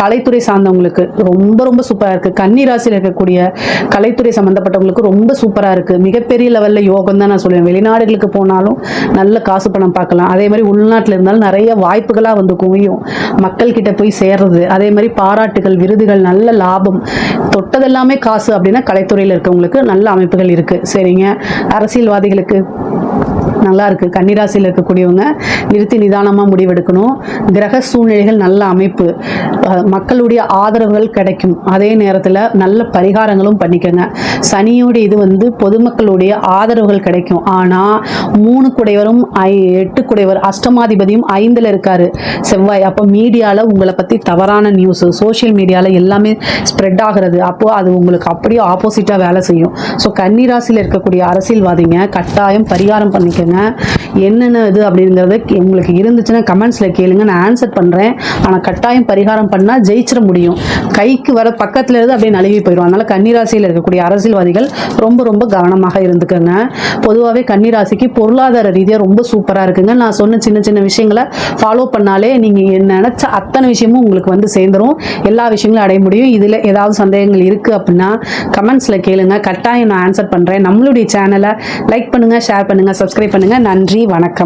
கலைத்துறை சார்ந்தவங்களுக்கு ரொம்ப ரொம்ப சூப்பராக இருக்குது. கன்னி ராசியில் இருக்கக்கூடிய கலைத்துறை சம்மந்தப்பட்டவங்களுக்கு ரொம்ப சூப்பராக இருக்குது. மிகப்பெரிய லெவலில் யோகம் தான் நான் சொல்லுவேன். வெளிநாடுகளுக்கு போனாலும் நல்ல காசு பணம் பார்க்கலாம். அதே மாதிரி உள்நாட்டில் இருந்தாலும் நிறைய வாய்ப்புகளாக வந்து குவியும். மக்கள் கிட்ட போய் சேர்றது, அதே மாதிரி பாராட்டுகள், விருதுகள், நல்ல லாபம், தொட்டதெல்லாமே காசு அப்படின்னா கலைத்துறையில் இருக்கவங்களுக்கு நல்ல அமைப்புகள் இருக்குது. சரிங்க. அரசியல்வாதிகளுக்கு நல்லா இருக்குது. கன்னிராசியில் இருக்கக்கூடியவங்க நிறுத்தி நிதானமாக முடிவெடுக்கணும். கிரக சூழ்நிலைகள் நல்ல அமைப்பு, மக்களுடைய ஆதரவுகள் கிடைக்கும். அதே நேரத்தில் நல்ல பரிகாரங்களும் பண்ணிக்கோங்க. சனியோட இது வந்து பொதுமக்களுடைய ஆதரவுகள் கிடைக்கும். ஆனால் 3 குடைவரும் 8 குடைவர் அஷ்டமாதிபதியும் 5ல் இருக்காரு செவ்வாய். அப்போ மீடியாவில் உங்களை பற்றி தவறான நியூஸ், சோஷியல் மீடியாவில் எல்லாமே ஸ்ப்ரெட் ஆகிறது. அப்போது அது உங்களுக்கு அப்படியே ஆப்போசிட்டாக வேலை செய்யும். ஸோ கன்னிராசியில் இருக்கக்கூடிய அரசியல்வாதிங்க கட்டாயம் பரிகாரம் பண்ணிக்கோங்க. என்னென்ன இது அப்படிங்கிறத உங்களுக்கு இருந்துச்சுன்னா கமெண்ட்ஸில் கேளுங்க, நான் ஆன்சர் பண்ணுறேன். ஆனால் கட்டாயம் பரிகாரம் பண்ணால் ஜெயிச்சிட முடியும். கைக்கு வர பக்கத்தில் இருந்து அப்படியே நழுவி போயிடும். அதனால் கன்னிராசியில் இருக்கக்கூடிய அரசியல்வாதிகள் ரொம்ப ரொம்ப கவனமாக இருந்துக்கோங்க. பொதுவாகவே கன்னிராசிக்கு பொருளாதார ரீதியாக ரொம்ப சூப்பராக இருக்குங்க. நான் சொன்ன சின்ன சின்ன விஷயங்களை ஃபாலோ பண்ணாலே நீங்கள் நினச்ச அத்தனை விஷயமும் உங்களுக்கு வந்து சேர்ந்துடும். எல்லா விஷயங்களும் அடைய முடியும். இதில் ஏதாவது சந்தேகங்கள் இருக்குது அப்படின்னா கமெண்ட்ஸில் கேளுங்க, கட்டாயம் நான் ஆன்சர் பண்ணுறேன். நம்மளுடைய சேனலை லைக் பண்ணுங்கள், ஷேர் பண்ணுங்கள், சப்ஸ்கிரைப் பண்ணுங்கள். நன்றி, வணக்கம்.